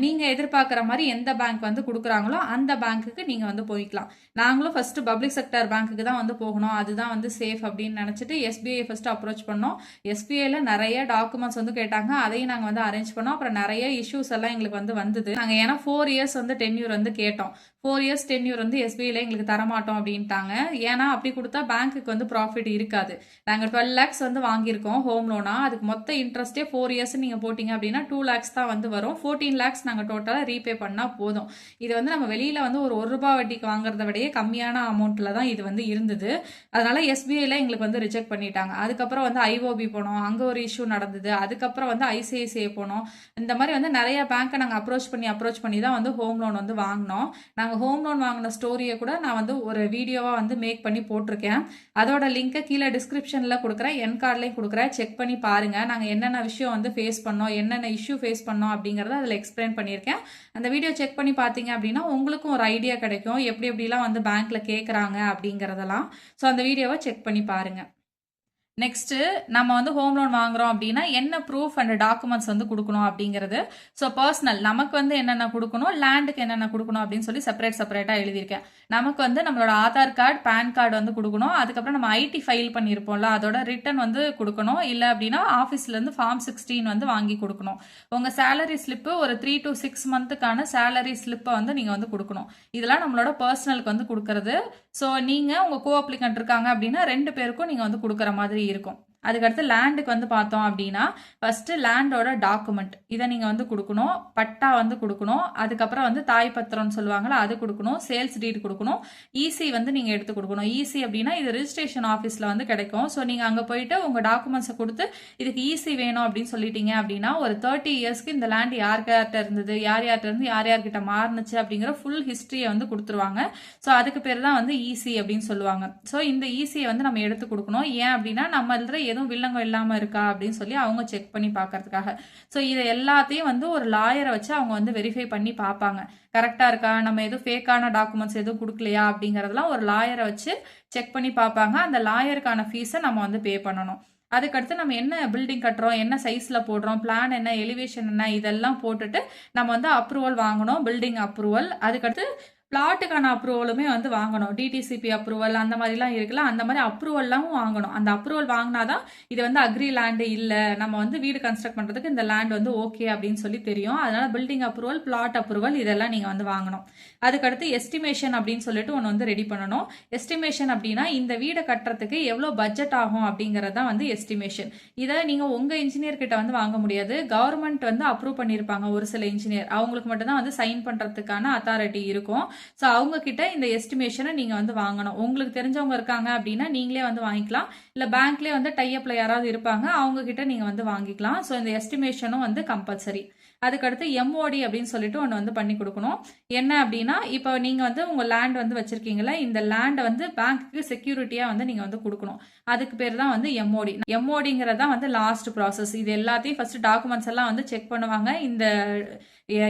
நீங்க எதிர்பார்க்குற மாதிரி எந்த பேங்க் வந்து கொடுக்குறாங்களோ அந்த பேங்க்குக்கு நீங்க வந்து போய்க்கலாம். நாங்களும் ஃபர்ஸ்ட் பப்ளிக் செக்டர் பேங்க்குக்கு தான் வந்து போகணும், அதுதான் வந்து சேஃப் அப்படின்னு நினைச்சிட்டு எஸ்பிஐ ஃபர்ஸ்ட் அப்ரோச் பண்ணோம். எஸ்பிஐல நிறைய டாக்குமெண்ட்ஸ் வந்து கேட்டாங்க, அதையும் நாங்கள் வந்து அரேஞ்ச் பண்ணோம். அப்புறம் நிறைய இஷ்யூஸ் எல்லாம் எங்களுக்கு வந்து வந்தது. நாங்கள் ஏன்னா 4 இயர்ஸ் வந்து டென்யூர் வந்து கேட்டோம். 4 இயர்ஸ் டென்யூர் வந்து எஸ்பிஐல எங்களுக்கு தரமாட்டோம் அப்படின்ட்டாங்க. ஏன்னா அப்படி கொடுத்தா பேங்க்குக்கு வந்து ப்ராஃபிட் இருக்காது. நாங்கள் 12 லேக்ஸ் வந்து வாங்கியிருக்கோம் ஹோம் லோனா, அதுக்கு மொத்த இன்ட்ரெஸ்டே 4 இயர்ஸ் நீங்கள் போட்டிங்க அப்படின்னா 2 லேக்ஸ் தான் வந்து வரும். 14 லேக்ஸ் நாங்கள் டோட்டலாக ரீபே பண்ணால் போதும். இது வந்து நம்ம வெளியில் வந்து ஒரு ₹1 வட்டிக்கு வாங்குறத விடையே கம்மியான அமௌண்ட்டில் தான் இது வந்து இருந்தது. அதனால எஸ்பிஐல எங்களுக்கு வந்து ரிஜெக்ட் பண்ணிட்டாங்க. அதுக்கப்புறம் வந்து ஐஓபி போனோம், அங்கே ஒரு இஷ்யூ நடந்தது. அதுக்கப்புறம் வந்து ஐசிஐசிஐ போனோம். இந்த மாதிரி வந்து நிறைய பேங்க்கை நாங்கள் அப்ரோச் பண்ணி தான் வந்து ஹோம் லோன் வந்து வாங்கினோம். நாங்கள் ஹோம் லோன் வாங்கின ஸ்டோரியை கூட நான் வந்து ஒரு வீடியோவாக வந்து மேக் பண்ணி போட்டிருக்கேன். அதோட லிங்கை கீழே டிஸ்கிரிப்ஷனில் கொடுக்குறேன், என் கார்ட்லையும் கொடுக்குறேன், செக் பண்ணி பாருங்க. நாங்கள் என்னென்ன விஷயம் வந்து ஃபேஸ் பண்ணோம், என்னென்ன இஷ்யூ ஃபேஸ் பண்ணோம் அப்படிங்கிறத அதில் எக்ஸ்பிளைன் பண்ணியிருக்கேன். அந்த வீடியோ செக் பண்ணி பார்த்தீங்க அப்படின்னா உங்களுக்கும் ஒரு ஐடியா கிடைக்கும், எப்படி எப்படிலாம் வந்து பேங்க்ல கேட்குறாங்க அப்படிங்கிறதெல்லாம். ஸோ அந்த வீடியோவை செக் பண்ணி பாருங்க. நெக்ஸ்ட் நம்ம வந்து ஹோம் லோன் வாங்குறோம் அப்படின்னா என்ன ப்ரூஃப் அண்ட் டாக்குமெண்ட்ஸ் வந்து கொடுக்கணும் அப்படிங்கிறது. ஸோ பர்சனல் நமக்கு வந்து என்னென்ன கொடுக்கணும், லேண்டுக்கு என்னென்ன கொடுக்கணும் அப்படின்னு சொல்லி செப்பரேட்டாக எழுதியிருக்கேன். நமக்கு வந்து நம்மளோட ஆதார் கார்டு, பேன் கார்டு வந்து கொடுக்கணும். அதுக்கப்புறம் நம்ம ஐடி ஃபைல் பண்ணியிருப்போம்ல அதோட ரிட்டர்ன் வந்து கொடுக்கணும். இல்லை அப்படின்னா ஆஃபீஸ்லேருந்து ஃபார்ம் 16 வந்து வாங்கி கொடுக்கணும். உங்கள் சேலரி ஸ்லிப்பு ஒரு 3 to 6 மந்த்துக்கான சேலரி ஸ்லிப்பை வந்து நீங்கள் வந்து கொடுக்கணும். இதெல்லாம் நம்மளோட பர்சனலுக்கு வந்து கொடுக்கறது. ஸோ நீங்கள் உங்கள் கோ அப்ளிகண்ட் இருக்காங்க அப்படின்னா 2 பேருக்கும் நீங்கள் வந்து கொடுக்குற மாதிரி இருக்கும். அதுக்கடுத்து லேண்டுக்கு வந்து பார்த்தோம் அப்படின்னா ஃபர்ஸ்ட் லேண்டோட டாக்குமெண்ட் இதை நீங்கள் வந்து கொடுக்கணும். பட்டா வந்து கொடுக்கணும். அதுக்கப்புறம் வந்து தாய் பத்திரம்னு சொல்லுவாங்களா அது கொடுக்கணும். சேல்ஸ் டீட் கொடுக்கணும். ஈசி வந்து நீங்கள் எடுத்து கொடுக்கணும். ஈசி அப்படின்னா இது ரிஜிஸ்ட்ரேஷன் ஆஃபீஸில் வந்து கிடைக்கும். ஸோ நீங்கள் அங்கே போயிட்டு உங்கள் டாக்குமெண்ட்ஸை கொடுத்து இதுக்கு ஈசி வேணும் அப்படின்னு சொல்லிட்டீங்க அப்படின்னா ஒரு 30 இயர்ஸ்க்கு இந்த லேண்ட் யார்கிட்ட இருந்தது, யார்கிட்ட இருந்து யார்கிட்ட மாறுனுச்சு அப்படிங்கிற ஃபுல் ஹிஸ்டரியை வந்து கொடுத்துருவாங்க. ஸோ அதுக்கு பேர் தான் வந்து ஈசி அப்படின்னு சொல்லுவாங்க. ஸோ இந்த ஈசியை வந்து நம்ம எடுத்து கொடுக்கணும். ஏன் அப்படின்னா நம்ம இதில் எதுவும் வில்லங்கம் இல்லாம இருக்கா அப்படின்னு சொல்லி அவங்க செக் பண்ணி பார்க்கறதுக்காக. ஸோ இதை எல்லாத்தையும் வந்து ஒரு லாயரை வச்சு அவங்க வந்து வெரிஃபை பண்ணி பார்ப்பாங்க, கரெக்டா இருக்கா, நம்ம எதுவும் ஃபேக்கான டாக்குமெண்ட்ஸ் எதுவும் கொடுக்கலையா அப்படிங்கறதெல்லாம் ஒரு லாயரை வச்சு செக் பண்ணி பார்ப்பாங்க. அந்த லாயருக்கான ஃபீஸை நம்ம வந்து பே பண்ணணும். அதுக்கடுத்து நம்ம என்ன பில்டிங் கட்டுறோம், என்ன சைஸ்ல போடுறோம், பிளான் என்ன, எலிவேஷன் என்ன, இதெல்லாம் போட்டுட்டு நம்ம வந்து அப்ரூவல் வாங்கணும், பில்டிங் அப்ரூவல். அதுக்கடுத்து பிளாட்டுக்கான அப்ரூவலுமே வந்து வாங்கணும். டிடிசிபி அப்ரூவல் அந்த மாதிரிலாம் இருக்குல்ல, அந்த மாதிரி அப்ரூவல்லாம் வாங்கணும். அந்த அப்ரூவல் வாங்கினாதான் இது வந்து அக்ரி லேண்டு இல்லை, நம்ம வந்து வீடு கன்ஸ்ட்ரக்ட் பண்ணுறதுக்கு இந்த லேண்ட் வந்து ஓகே அப்படின்னு சொல்லி தெரியும். அதனால பில்டிங் அப்ரூவல், பிளாட் அப்ரூவல் இதெல்லாம் நீங்கள் வந்து வாங்கணும். அதுக்கடுத்து எஸ்டிமேஷன் அப்படின்னு சொல்லிட்டு ஒன்று வந்து ரெடி பண்ணணும். எஸ்டிமேஷன் அப்படின்னா இந்த வீடை கட்டுறதுக்கு எவ்வளோ பட்ஜெட் ஆகும் அப்படிங்கிறது தான் வந்து எஸ்டிமேஷன். இதை நீங்கள் உங்கள் இன்ஜினியர் கிட்ட வந்து வாங்க முடியாது. கவர்மெண்ட் வந்து அப்ரூவ் பண்ணியிருப்பாங்க ஒரு சில இன்ஜினியர், அவங்களுக்கு மட்டும்தான் வந்து சைன் பண்ணுறதுக்கான அத்தாரிட்டி இருக்கும். ஸோ அவங்க கிட்ட இந்த எஸ்டிமேஷனை நீங்கள் வந்து வாங்கணும். உங்களுக்கு தெரிஞ்சவங்க இருக்காங்க அப்படின்னா நீங்களே வந்து வாங்கிக்கலாம். இல்லை பேங்க்லேயே வந்து டைஅப்ல யாராவது இருப்பாங்க, அவங்க கிட்ட நீங்கள் வந்து வாங்கிக்கலாம். ஸோ இந்த எஸ்டிமேஷனும் வந்து கம்பல்சரி. அதுக்கடுத்து எம்ஓடி அப்படின்னு சொல்லிட்டு ஒன்று வந்து பண்ணி கொடுக்கணும். என்ன அப்படின்னா, இப்போ நீங்கள் வந்து உங்கள் லேண்ட் வந்து வச்சிருக்கீங்களா, இந்த லேண்டை வந்து பேங்க்குக்கு செக்யூரிட்டியாக வந்து நீங்கள் வந்து கொடுக்கணும். அதுக்கு பேர் தான் வந்து எம்ஓடி. எம்ஓடிங்கிறது தான் வந்து லாஸ்ட் ப்ராசஸ். இது எல்லாத்தையும் ஃபர்ஸ்ட் டாக்குமெண்ட்ஸ் எல்லாம் வந்து செக் பண்ணுவாங்க. இந்த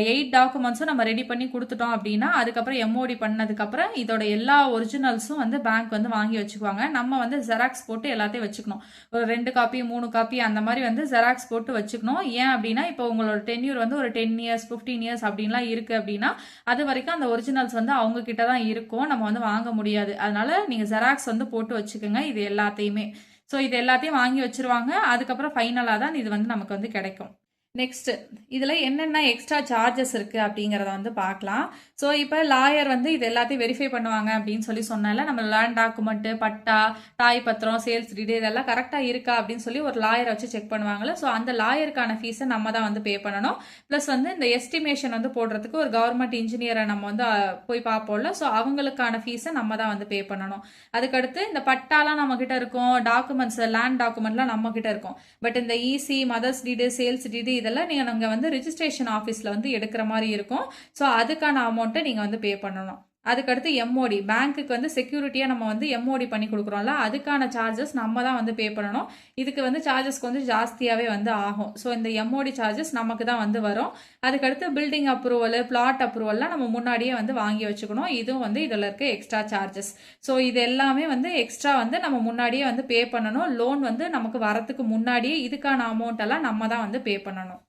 8 டாக்குமெண்ட்ஸும் நம்ம ரெடி பண்ணி கொடுத்துட்டோம் அப்படின்னா, அதுக்கப்புறம் எம்ஓடி பண்ணதுக்கப்புறம் இதோட எல்லா ஒரிஜினல்ஸும் வந்து பேங்க் வந்து வாங்கி வச்சுக்குவாங்க. நம்ம வந்து ஜெராக்ஸ் போட்டு எல்லாத்தையும் வச்சுக்கணும். ஒரு 2 காப்பி 3 காப்பி அந்த மாதிரி வந்து ஜெராக்ஸ் போட்டு வச்சுக்கணும். ஏன் அப்படின்னா, இப்போ உங்களோட டென்யூர் வந்து ஒரு 10 இயர்ஸ் 15 இயர்ஸ் அப்படின்லாம் இருக்கு அப்படின்னா, அது வரைக்கும் அந்த ஒரிஜினல்ஸ் வந்து அவங்க கிட்ட தான் இருக்கும். நம்ம வந்து வாங்க முடியாது. அதனால நீங்க ஜெராக்ஸ் வந்து போட்டு வச்சுக்கோங்க இது எல்லாத்தையுமே. ஸோ இது எல்லாத்தையும் வாங்கி வச்சிருவாங்க. அதுக்கப்புறம் ஃபைனலாக தான் இது வந்து நமக்கு வந்து கிடைக்கும். நெக்ஸ்ட் இதில் என்னென்ன எக்ஸ்ட்ரா சார்ஜஸ் இருக்குது அப்படிங்கிறத வந்து பார்க்கலாம். ஸோ இப்போ லாயர் வந்து இது எல்லாத்தையும் வெரிஃபை பண்ணுவாங்க அப்படின்னு சொல்லி சொன்னால, நம்ம லேண்ட் டாக்குமெண்ட்டு, பட்டா, தாய் பத்திரம், சேல்ஸ் டீடு இதெல்லாம் கரெக்டாக இருக்கா அப்படின்னு சொல்லி ஒரு லாயரை வச்சு செக் பண்ணுவாங்கல்ல. ஸோ அந்த லாயருக்கான ஃபீஸை நம்ம தான் வந்து பே பண்ணணும். ப்ளஸ் வந்து இந்த எஸ்டிமேஷன் வந்து போடுறதுக்கு ஒரு கவர்மெண்ட் இன்ஜினியரை நம்ம வந்து போய் பார்ப்போம்ல. ஸோ அவங்களுக்கான ஃபீஸை நம்ம தான் வந்து பே பண்ணணும். அதுக்கடுத்து இந்த பட்டாலாம் நம்ம கிட்ட இருக்கும், டாக்குமெண்ட்ஸ் லேண்ட் டாக்குமெண்ட்லாம் நம்ம கிட்ட இருக்கும். பட் இந்த EC, mothers deed, sales deed இதெல்லாம் நீங்கள் வந்து ரிஜிஸ்ட்ரேஷன் ஆஃபீஸில் வந்து எடுக்கிற மாதிரி இருக்கும். ஸோ அதுக்கான அமௌண்ட்டை நீங்கள் வந்து பே பண்ணணும். அதுக்கடுத்து எம்ஓடி, பேங்க்குக்கு வந்து செக்யூரிட்டியாக நம்ம வந்து எம்ஓடி பண்ணி கொடுக்குறோம்ல, அதுக்கான சார்ஜஸ் நம்ம தான் வந்து பே பண்ணணும். இதுக்கு வந்து சார்ஜஸ் கொஞ்சம் ஜாஸ்தியாகவே வந்து ஆகும். ஸோ இந்த எம்ஓடி சார்ஜஸ் நமக்கு தான் வந்து வரும். அதுக்கடுத்து பில்டிங் அப்ரூவல், பிளாட் அப்ரூவல்லாம் நம்ம முன்னாடியே வந்து வாங்கி வச்சுக்கணும். இதுவும் வந்து இதில் இருக்க எக்ஸ்ட்ரா சார்ஜஸ். ஸோ இது எல்லாமே வந்து எக்ஸ்ட்ரா வந்து நம்ம முன்னாடியே வந்து பே பண்ணணும். லோன் வந்து நமக்கு வரத்துக்கு முன்னாடியே இதுக்கான அமௌண்ட் எல்லாம் நம்ம தான் வந்து பே பண்ணணும்.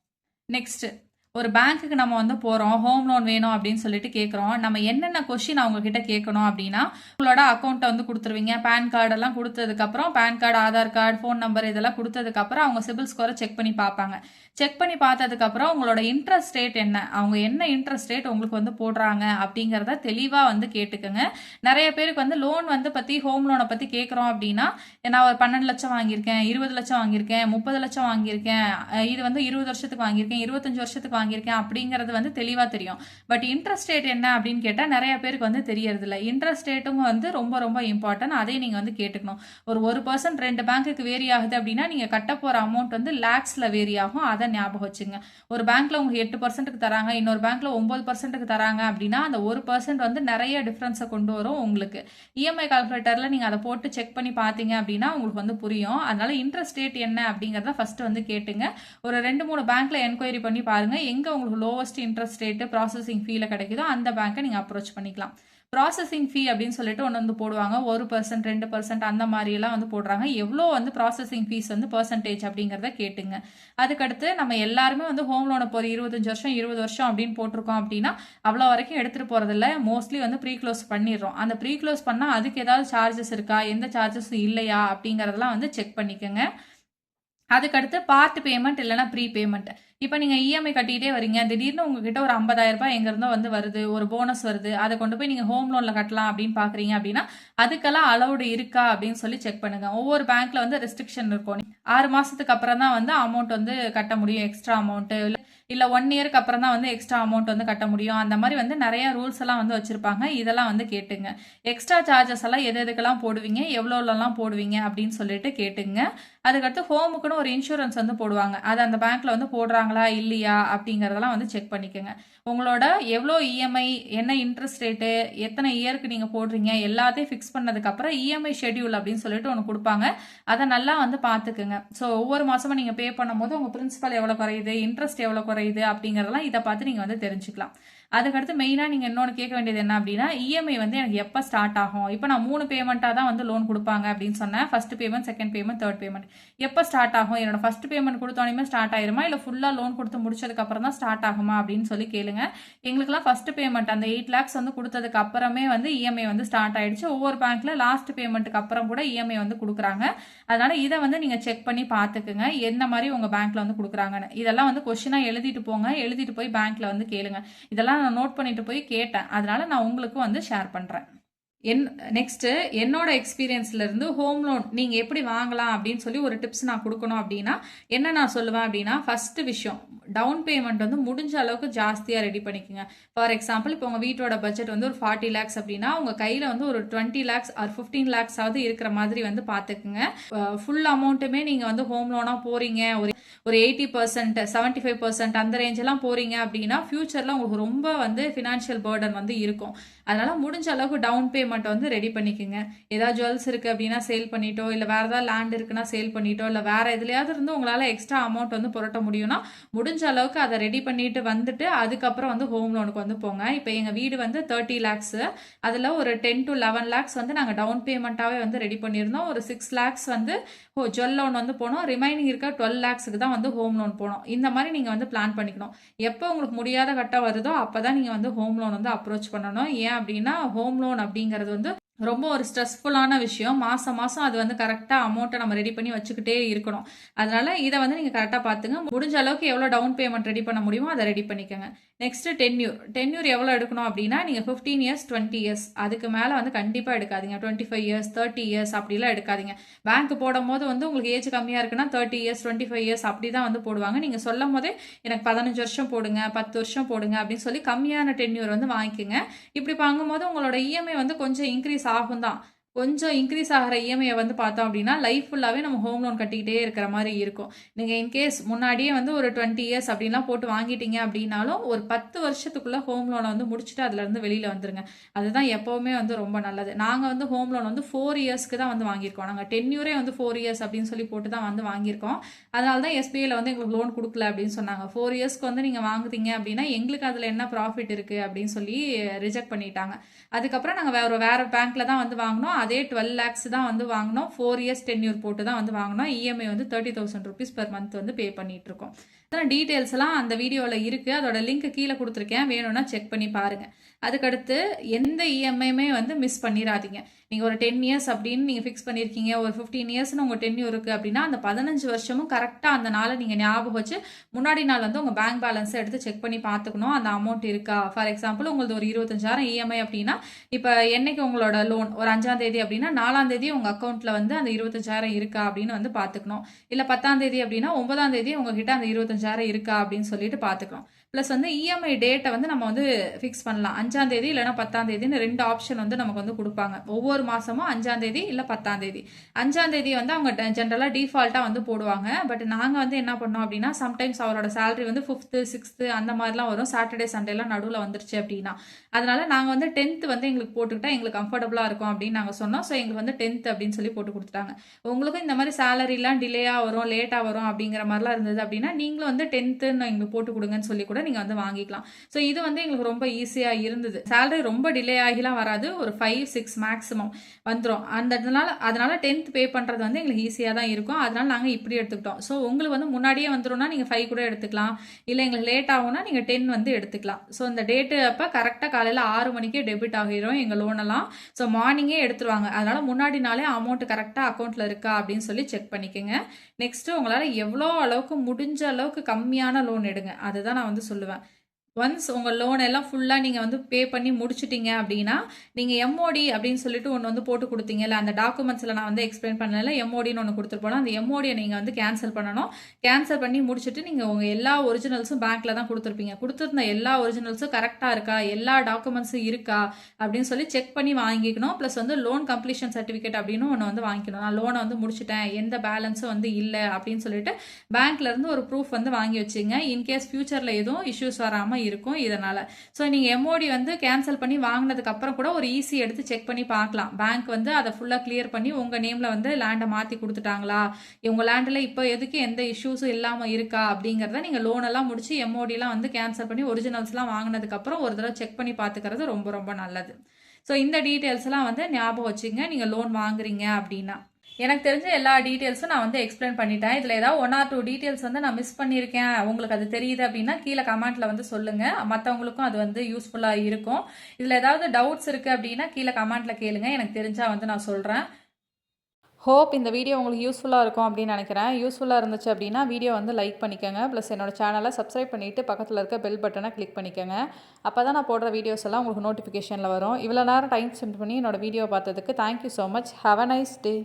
நெக்ஸ்ட் ஒரு பேங்க்குக்கு நம்ம வந்து போகிறோம், ஹோம் லோன் வேணும் அப்படின்னு சொல்லிட்டு கேட்குறோம். நம்ம என்னென்ன கொஸ்டின் அவங்க கிட்ட கேட்கணும் அப்படின்னா, உங்களோட அக்கௌண்ட்டை வந்து கொடுத்துருவீங்க. பேன் கார்டெல்லாம் கொடுத்ததுக்கப்புறம், PAN card, Aadhaar card, phone number இதெல்லாம் கொடுத்ததுக்கப்புறம் அவங்க சிபில் ஸ்கோரை செக் பண்ணி பார்ப்பாங்க. செக் பண்ணி பார்த்ததுக்கப்புறம் உங்களோட இன்ட்ரெஸ்ட் ரேட் என்ன, அவங்க என்ன இன்ட்ரெஸ்ட் ரேட் உங்களுக்கு வந்து போடுறாங்க அப்படிங்கிறத தெளிவாக வந்து கேட்டுக்கோங்க. நிறைய பேருக்கு வந்து லோன் வந்து பற்றி, ஹோம் லோனை பற்றி கேட்குறோம் அப்படின்னா, நான் ஒரு 12 லட்சம் வாங்கியிருக்கேன், 20 லட்சம் வாங்கியிருக்கேன், 30 லட்சம் வாங்கியிருக்கேன், இது வந்து 20 வருஷத்துக்கு வாங்கியிருக்கேன், 25 வருஷத்துக்கு வாங்கியிருக்கேன் அப்படிங்கிறது வந்து தெளிவாக தெரியும். பட் இன்ட்ரெஸ்ட் ரேட் என்ன அப்படின்னு கேட்டால் நிறைய பேருக்கு வந்து தெரியறதில்ல. இன்ட்ரெஸ்ட் ரேட்டும் வந்து ரொம்ப ரொம்ப இம்பார்ட்டன்ட். அதை நீங்கள் வந்து கேட்டுக்கணும். ஒரு 1% 2 பேங்க்குக்கு வேரி ஆகுது அப்படின்னா நீங்கள் கட்ட போகிற அமௌண்ட் வந்து லேக்ஸில் வேரி ஆகும். அதை ஞாபகம் வச்சுங்க. ஒரு பேங்க்ல உங்களுக்கு 8%க்கு தராங்க, இன்னொரு பேங்க்ல 9%க்கு தராங்க அப்படின்னா அந்த 1% வந்து நிறைய டிஃபரன்ஸை கொண்டு வரும் உங்களுக்கு. இஎம்ஐ கால்குலேட்டர்ல நீங்க அதை போட்டு செக் பண்ணி பார்த்தீங்க அப்படின்னா உங்களுக்கு வந்து புரியும். அதனால இன்ட்ரெஸ்ட் ரேட் என்ன அப்படிங்கிறத ஃபர்ஸ்ட் வந்து கேட்டுங்க. ஒரு 2-3 பேங்க்ல என்கொயரி பண்ணி பாருங்க. எங்க உங்களுக்கு லோவஸ்ட் இன்ட்ரெஸ்ட் ரேட் ப்ராசஸிங் ஃபீல கிடைக்குதோ அந்த பேங்கை நீங்க அப்ரோச் பண்ணிக்கலாம். ப்ராசஸிங் ஃபீ அப்படின்னு சொல்லிட்டு ஒன்று வந்து போடுவாங்க. 1% 2% அந்த மாதிரியெல்லாம் வந்து போடுறாங்க. எவ்வளோ வந்து ப்ராசஸிங் ஃபீஸ் வந்து பர்சன்டேஜ் அப்படிங்கிறத கேட்டுங்க. அதுக்கடுத்து நம்ம எல்லாருமே வந்து ஹோம் லோனை ஒரு 25 வருஷம் 20 வருஷம் அப்படின்னு போட்டிருக்கோம் அப்படின்னா அவ்வளோ வரைக்கும் எடுத்துகிட்டு போகிறதில்ல. மோஸ்ட்லி வந்து ப்ரீ க்ளோஸ் பண்ணிடுறோம். அந்த ப்ரீ க்ளோஸ் பண்ணால் அதுக்கு ஏதாவது சார்ஜஸ் இருக்கா, எந்த சார்ஜஸும் இல்லையா அப்படிங்கிறதெல்லாம் வந்து செக் பண்ணிக்கோங்க. அதுக்கடுத்து பார்ட் பேமெண்ட் இல்லைனா ப்ரீ பேமெண்ட். இப்போ நீங்கள் இஎம்ஐ கட்டிகிட்டே வரீங்க, திடீர்னு உங்ககிட்ட ஒரு 50,000 ரூபாய் எங்கேருந்தோ வந்து வருது, ஒரு போனஸ் வருது, அதை கொண்டு போய் நீங்கள் ஹோம் லோனில் கட்டலாம் அப்படின்னு பார்க்குறீங்க அப்படின்னா அதுக்கெல்லாம் அலௌடு இருக்கா அப்படின்னு சொல்லி செக் பண்ணுங்க. ஒவ்வொரு பேங்க்ல வந்து ரெஸ்ட்ரிக்ஷன் இருக்கும். 6 மாதத்துக்கு அப்புறம் தான் வந்து அமௌண்ட் வந்து கட்ட முடியும், எக்ஸ்ட்ரா அமௌண்ட்டு இல்லை 1 இயருக்கு அப்புறம் தான் வந்து எக்ஸ்ட்ரா அமௌண்ட் வந்து கட்ட முடியும். அந்த மாதிரி வந்து நிறைய ரூல்ஸ் எல்லாம் வந்து வச்சிருப்பாங்க. இதெல்லாம் வந்து கேட்டுங்க. எக்ஸ்ட்ரா சார்ஜஸ் எல்லாம் எது எதுக்கெல்லாம் போடுவீங்க, எவ்வளோலாம் போடுவீங்க அப்படின்னு சொல்லிட்டு கேட்டுங்க. அதுக்கடுத்து ஹோமுக்குன்னு ஒரு இன்சூரன்ஸ் வந்து போடுவாங்க. அது அந்த பேங்க்ல வந்து போடுறாங்களா இல்லையா அப்படிங்கிறதெல்லாம் வந்து செக் பண்ணிக்கோங்க. உங்களோட எவ்வளோ இஎம்ஐ, என்ன இன்ட்ரெஸ்ட் ரேட்டு, எத்தனை இயருக்கு நீங்கள் போடுறீங்க எல்லாத்தையும் ஃபிக்ஸ் பண்ணதுக்கப்புறம் இஎம்ஐ ஷெட்யூல் அப்படின்னு சொல்லிட்டு ஒன்று கொடுப்பாங்க. அதை நல்லா வந்து பார்த்துக்குங்க. ஸோ ஒவ்வொரு மாதமும் நீங்கள் பே பண்ணும்போது உங்கள் பிரின்சிபல் எவ்வளோ குறையுது, இன்ட்ரெஸ்ட் எவ்வளோ குறையுது அப்படிங்கிறதெல்லாம் இதை பார்த்து நீங்கள் வந்து தெரிஞ்சுக்கலாம். அதுக்கடுத்து மெயினாக நீங்கள் இன்னொன்று கேட்க வேண்டியது என்ன அப்படின்னா, இஎம்ஐ வந்து எனக்கு எப்போ ஸ்டார்ட் ஆகும். இப்போ நான் 3 பேமெண்ட்டாக தான் வந்து லோன் கொடுப்பாங்க அப்படின்னு சொன்னேன். First payment, second payment, third payment. எப்போ ஸ்டார்ட் ஆகும், என்னோட ஃபர்ஸ்ட் பேமெண்ட் கொடுத்தோன்னே ஸ்டார்ட் ஆயிருமா இல்லை ஃபுல்லாக லோன் கொடுத்து முடிச்சதுக்கப்புறம் தான் ஸ்டார்ட் ஆகுமா அப்படின்னு சொல்லி கேளுங்க. எங்களுக்குலாம் ஃபர்ஸ்ட் பேமெண்ட் அந்த 8 lakhs வந்து கொடுத்ததுக்கு அப்புறமே வந்து இஎம்ஐ வந்து ஸ்டார்ட் ஆயிடுச்சு. ஒவ்வொரு பேங்க்ல லாஸ்ட் பேமெண்ட்டுக்கு அப்புறம் கூட இஎம்ஐ வந்து கொடுக்குறாங்க. அதனால இதை வந்து நீங்க செக் பண்ணி பார்த்துக்குங்க, எந்த மாதிரி உங்க பேங்க்ல வந்து கொடுக்குறாங்கன்னு. இதெல்லாம் வந்து கொஸ்டினா எழுதிட்டு போங்க, எழுதிட்டு போய் பேங்க்ல வந்து கேளுங்க. இதெல்லாம் நான் நோட் பண்ணிட்டு போய் கேட்டேன். அதனால நான் உங்களுக்கும் வந்து ஷேர் பண்றேன். நெக்ஸ்ட் என்னோட எக்ஸ்பீரியன்ஸ்ல இருந்து ஹோம் லோன் நீங்க எப்படி வாங்கலாம் அப்படின்னு சொல்லி ஒரு டிப்ஸ் நான் கொடுக்கணும் அப்படின்னா என்ன நான் சொல்லுவேன் அப்படின்னா, ஃபர்ஸ்ட் விஷயம் டவுன் பேமெண்ட் வந்து முடிஞ்ச அளவுக்கு ஜாஸ்தியா ரெடி பண்ணிக்கோங்க. ஃபார் எக்ஸாம்பிள் இப்போ உங்க வீட்டோட பட்ஜெட் வந்து ஒரு 40 lakhs அப்படின்னா உங்க கையில வந்து ஒரு 20 lakhs ஆர் 15 lakhs ஆவது இருக்கிற மாதிரி வந்து பாத்துக்குங்க. ஃபுல் அமௌண்ட்டுமே நீங்க வந்து ஹோம் லோனா போறீங்க, ஒரு 80%, 75% அந்த ரேஞ்செல்லாம் போறீங்க அப்படின்னா ஃபியூச்சரில் உங்களுக்கு ரொம்ப வந்து ஃபினான்ஷியல் பேர்டன் வந்து இருக்கும். அதனால முடிஞ்ச அளவுக்கு டவுன் பேமெண்ட் வந்து ரெடி பண்ணிக்கோங்க. ஏதாவது ஜுவல்ஸ் இருக்குது அப்படின்னா சேல் பண்ணிட்டோ, இல்லை வேறு ஏதாவது லேண்ட் இருக்குன்னா சேல் பண்ணிட்டோ, இல்லை வேறு எதுலையாவது இருந்து உங்களால் எக்ஸ்ட்ரா அமௌண்ட் வந்து புரட்ட முடியும்னா முடிஞ்ச அளவுக்கு அதை ரெடி பண்ணிட்டு வந்துட்டு அதுக்கப்புறம் வந்து ஹோம் லோனுக்கு வந்து போங்க. இப்போ எங்கள் வீடு வந்து 30 lakhs, அதில் ஒரு 10 to 11 lakhs வந்து நாங்கள் டவுன் பேமெண்ட்டாகவே வந்து ரெடி பண்ணியிருந்தோம். ஒரு 6 lakhs வந்து ஜுவல் லோன் வந்து போனோம். ரிமைனிங் இருக்க 12 lakhsக்கு தான் வந்து ஹோம் லோன் போனோம். இந்த மாதிரி நீங்கள் வந்து பிளான் பண்ணிக்கணும். எப்போ உங்களுக்கு முடியாத கட்டம் வருதோ அப்போ தான் நீங்கள் வந்து ஹோம் லோன் வந்து அப்ரோச் பண்ணணும். ஏன் அப்படின்னா ஹோம் லோன் அப்படிங்கிறது வந்து ரொம்ப ஒரு ஸ்ட்ரெஸ்ஃபுல்லான விஷயம். மாதம் மாதம் அது வந்து கரெக்டாக அமௌண்ட்டை நம்ம ரெடி பண்ணி வச்சுக்கிட்டே இருக்கணும். அதனால இதை வந்து நீங்கள் கரெக்டாக பார்த்துங்க. முடிஞ்ச அளவுக்கு எவ்வளோ டவுன் பேமெண்ட் ரெடி பண்ண முடியுமோ அதை ரெடி பண்ணிக்கோங்க. நெக்ஸ்ட் டென்யூர் எவ்வளோ எடுக்கணும் அப்படின்னா நீங்கள் 15 years 20 years அதுக்கு மேலே வந்து கண்டிப்பாக எடுக்காதீங்க. 25 years 30 years அப்படிலாம் எடுக்காதீங்க. பேங்க் போடும் போது வந்து உங்களுக்கு ஏஜ் கம்மியாக இருக்குன்னா 30 years 25 years அப்படி தான் வந்து போடுவாங்க. நீங்கள் சொல்லும் போதே எனக்கு 15 வருஷம் போடுங்க, 10 வருஷம் போடுங்க அப்படின்னு சொல்லி கம்மியான டென்யூர் வந்து வாங்கிக்கோங்க. இப்படி வாங்கும்போது உங்களோட இஎம்ஐ வந்து கொஞ்சம் இன்க்ரீஸ் ஆகும் தான். கொஞ்சம் இன்க்ரீஸ் ஆகிற இஎம்ஐயை வந்து பார்த்தோம் அப்படின்னா லைஃப் ஃபுல்லாகவே நம்ம ஹோம் லோன் கட்டிக்கிட்டே இருக்கிற மாதிரி இருக்கும். நீங்கள் இன்கேஸ் முன்னாடியே வந்து ஒரு 20 years அப்படின்லாம் போட்டு வாங்கிட்டீங்க அப்படின்னாலும் ஒரு 10 வருஷத்துக்குள்ளே ஹோம் லோனை வந்து முடிச்சுட்டு அதுலேருந்து வெளியில் வந்துருங்க. அதுதான் எப்போவுமே வந்து ரொம்ப நல்லது. நாங்கள் வந்து ஹோம் லோன் வந்து 4 yearsக்கு தான் வந்து வாங்கியிருக்கோம். நாங்கள் டென்யூரே வந்து 4 years அப்படின்னு சொல்லி போட்டு தான் வந்து வாங்கியிருக்கோம். அதனால தான் எஸ்பிஐயில் வந்து எங்களுக்கு லோன் கொடுக்கல அப்படின்னு சொன்னாங்க. 4 yearsக்கு வந்து நீங்கள் வாங்குறீங்க அப்படின்னா எங்களுக்கு அதில் என்ன ப்ராஃபிட் இருக்குது அப்படின்னு சொல்லி ரிஜெக்ட் பண்ணிட்டாங்க. அதுக்கப்புறம் நாங்கள் வேறு பேங்க்கில் தான் வந்து வாங்கினோம். அதே 12 lakhs தான் வந்து வாங்கினோம். 4 years டென்யூர் போட்டு தான் வந்து வாங்கினோம். இஎம்ஐ வந்து 30,000 rupees per month வந்து பே பண்ணிட்டு இருக்கோம். டீட்டெயில்ஸ் எல்லாம் அந்த வீடியோவில் இருக்குது. அதோட லிங்க் கீழே கொடுத்துருக்கேன், வேணும்னா செக் பண்ணி பாருங்கள். அதுக்கடுத்து எந்த இஎம்ஐயுமே வந்து மிஸ் பண்ணிடாதீங்க. நீங்கள் ஒரு 10 years அப்படின்னு நீங்கள் ஃபிக்ஸ் பண்ணியிருக்கீங்க, ஒரு 15 yearsனு உங்கள் டென்யூர் இருக்குது அப்படின்னா அந்த 15 வருஷமும் கரெக்டாக அந்த நாளை நீங்கள் ஞாபகம் வச்சு முன்னாடி நாள் வந்து உங்கள் பேங்க் பேலன்ஸை எடுத்து செக் பண்ணி பார்த்துக்கணும். அந்த அமௌண்ட் இருக்கா. ஃபார் எக்ஸாம்பிள் உங்களுக்கு ஒரு 25,000 இஎம்ஐ அப்படின்னா இப்போ என்னைக்கு உங்களோட லோன் ஒரு 5ஆம் தேதி அப்படின்னா 4ஆம் தேதி உங்கள் அக்கௌண்ட்டில் வந்து அந்த 25,000 இருக்கா அப்படின்னு வந்து பார்த்துக்கணும். இல்லை 10ஆம் தேதி அப்படின்னா 9ஆம் தேதி உங்ககிட்ட அந்த 25,000 இருக்கா அப்படின்னு சொல்லிட்டு பார்த்துக்கணும். ப்ளஸ் வந்து இஎம்ஐ டேட்டை வந்து நம்ம வந்து ஃபிக்ஸ் பண்ணலாம். 5ஆம் தேதி இல்லைனா 10ஆம் தேதின்னு 2 ஆப்ஷன் வந்து நமக்கு வந்து கொடுப்பாங்க. ஒவ்வொரு மாதமும் 5ஆம் தேதி இல்லை 10ஆம் தேதி. 5ஆம் தேதி வந்து அவங்க ஜென்ரலாக டிஃபால்ட்டாக வந்து போடுவாங்க. பட் நாங்கள் வந்து என்ன பண்ணோம் அப்படின்னா சம்டைம்ஸ் அவரோட சேலரி வந்து 5th 6th அந்த மாதிரிலாம் வரும். சாட்டர்டே சண்டேலாம் நடுவில் வந்துருச்சு அப்படின்னா அதனால நாங்கள் வந்து 10th வந்து எங்களுக்கு போட்டுக்கிட்டா எங்களுக்கு கம்ஃபர்டபுளாக இருக்கும் அப்படின்னு நாங்கள் சொன்னோம். ஸோ எங்களுக்கு வந்து 10th அப்படின்னு சொல்லி போட்டு கொடுத்துட்டாங்க. உங்களுக்கும் இந்த மாதிரி சேலரிலாம் டிலேயாக வரும், லேட்டாக வரும் அப்படிங்கிற மாதிரிலாம் இருந்தது அப்படின்னா நீங்களும் வந்து 10th எங்களுக்கு போட்டு கொடுங்கன்னு சொல்லி கூட நீங்கள் வந்து வாங்கிக்கலாம். ஸோ இது வந்து எங்களுக்கு ரொம்ப ஈஸியாக இருந்தது. சேலரி ரொம்ப டிலே ஆகிலாம் வராது, ஒரு 5-6 மேக்ஸிமம் வந்துடும். அதனால 10th பே பண்ணுறது வந்து எங்களுக்கு ஈஸியாக தான் இருக்கும். அதனால நாங்கள் இப்படி எடுத்துக்கிட்டோம். ஸோ உங்களுக்கு வந்து முன்னாடியே வந்துடும்னா நீங்கள் 5 கூட எடுத்துக்கலாம். இல்லை எங்களுக்கு லேட் ஆகும்னா நீங்கள் 10 வந்து எடுத்துக்கலாம். ஸோ இந்த டேட்டு அப்போ கரெக்டாக காலையில் 6 மணிக்கே டெபிட் ஆகிடும் எங்கள் லோனெல்லாம். ஸோ மார்னிங்கே எடுத்துருவாங்க. அதனால முன்னாடி நாளே அமௌண்ட் கரெக்டாக அக்கௌண்ட்டில் இருக்கா அப்படின்னு சொல்லி செக் பண்ணிக்கோங்க. நெக்ஸ்ட்டு உங்களால் எவ்வளோ அளவுக்கு முடிஞ்ச அளவுக்கு கம்மியான லோன் எடுங்க. அதுதான் நான் வந்து சொல்லுவேன். ஒன்ஸ் உங்கள் லோன் எல்லாம் ஃபுல்லாக நீங்கள் வந்து பே பண்ணி முடிச்சிட்டிங்க அப்படின்னா நீங்கள் எம்ஓடி அப்படின்னு சொல்லிட்டு ஒன்று வந்து போட்டு கொடுத்தீங்கல்ல, அந்த டாக்குமெண்ட்ஸில் நான் வந்து எக்ஸ்பிளைன் பண்ணல, எம்ஓடின்னு ஒன்று கொடுத்துருப்போம். அந்த எம்ஓடியை நீங்கள் வந்து கேன்சல் பண்ணணும். கேன்சல் பண்ணி முடிச்சுட்டு நீங்கள் உங்கள் எல்லா ஒரிஜினல்ஸும் பேங்க்கில் தான் கொடுத்துருப்பீங்க. கொடுத்துருந்த எல்லா ஒரிஜினல்ஸும் கரெக்டாக இருக்கா, எல்லா டாக்குமெண்ட்ஸும் இருக்கா அப்படின்னு சொல்லி செக் பண்ணி வாங்கிக்கணும். ப்ளஸ் வந்து லோன் கம்ப்ளீஷன் சர்டிஃபிகேட் அப்படின்னு ஒன்று வந்து வாங்கிக்கணும். நான் லோனை வந்து முடிச்சிட்டேன், எந்த பேலன்ஸும் வந்து இல்லை அப்படின்னு சொல்லிட்டு பேங்க்லேருந்து ஒரு ப்ரூஃப் வந்து வாங்கி வச்சுங்க. இன்கேஸ் ஃபியூச்சரில் எதுவும் இஷ்யூஸ் வராமல் இருக்கும் இதனால. ஸோ நீங்கள் எம்ஓடி வந்து கேன்சல் பண்ணி வாங்கினதுக்கு அப்புறம் கூட ஒரு ஈஸி எடுத்து செக் பண்ணி பார்க்கலாம். பேங்க் வந்து அதை ஃபுல்லாக கிளியர் பண்ணி உங்கள் நேமில் வந்து லேண்டை மாற்றி கொடுத்துட்டாங்களா, உங்கள் லேண்டில் இப்போ எதுக்கு எந்த இஷ்யூஸும் இல்லாமல் இருக்கா அப்படிங்கிறத நீங்கள் லோனெல்லாம் முடிச்சு எம்ஓடிலாம் வந்து கேன்சல் பண்ணி ஒரிஜினல்ஸ்லாம் வாங்கினதுக்கப்புறம் ஒரு தடவை செக் பண்ணி பார்த்துக்கிறது ரொம்ப ரொம்ப நல்லது. ஸோ இந்த டீட்டெயில்ஸ்லாம் வந்து ஞாபகம் வச்சுங்க நீங்கள் லோன் வாங்குறீங்க அப்படின்னா. எனக்கு தெரிஞ்ச எல்லா டீட்டெயில்ஸும் நான் வந்து எக்ஸ்பிளைன் பண்ணிட்டேன். இதில் ஏதாவது 1 or 2 டீட்டெயில்ஸ் வந்து நான் மிஸ் பண்ணியிருக்கேன், உங்களுக்கு அது தெரியுது அப்படின்னா கீழே கமெண்ட்டில் வந்து சொல்லுங்கள். மற்றவங்களுக்கும் அது வந்து யூஸ்ஃபுல்லாக இருக்கும். இதில் ஏதாவது டவுட்ஸ் இருக்குது அப்படின்னா கீழே கமெண்ட்டில் கேளுங்க, எனக்கு தெரிஞ்சால் வந்து நான் சொல்கிறேன். ஹோப் இந்த வீடியோ உங்களுக்கு யூஸ்ஃபுல்லாக இருக்கும் அப்படின்னு நினைக்கிறேன். யூஸ்ஃபுல்லாக இருந்துச்சு அப்படின்னா வீடியோ வந்து லைக் பண்ணிக்கோங்க. ப்ளஸ் என்னோட சேனலை சப்ஸ்கிரைப் பண்ணிவிட்டு பக்கத்தில் இருக்க பெல் பட்டனை கிளிக் பண்ணிக்கோங்க. அப்போ தான் நான் போடுற வீடியோஸ் எல்லாம் உங்களுக்கு நோட்டிஃபிகேஷனில் வரும். இவ்வளோ நேரம் டைம் ஸ்பெண்ட் பண்ணி என்னோட வீடியோ பார்த்ததுக்கு thank you so much. Have a nice day.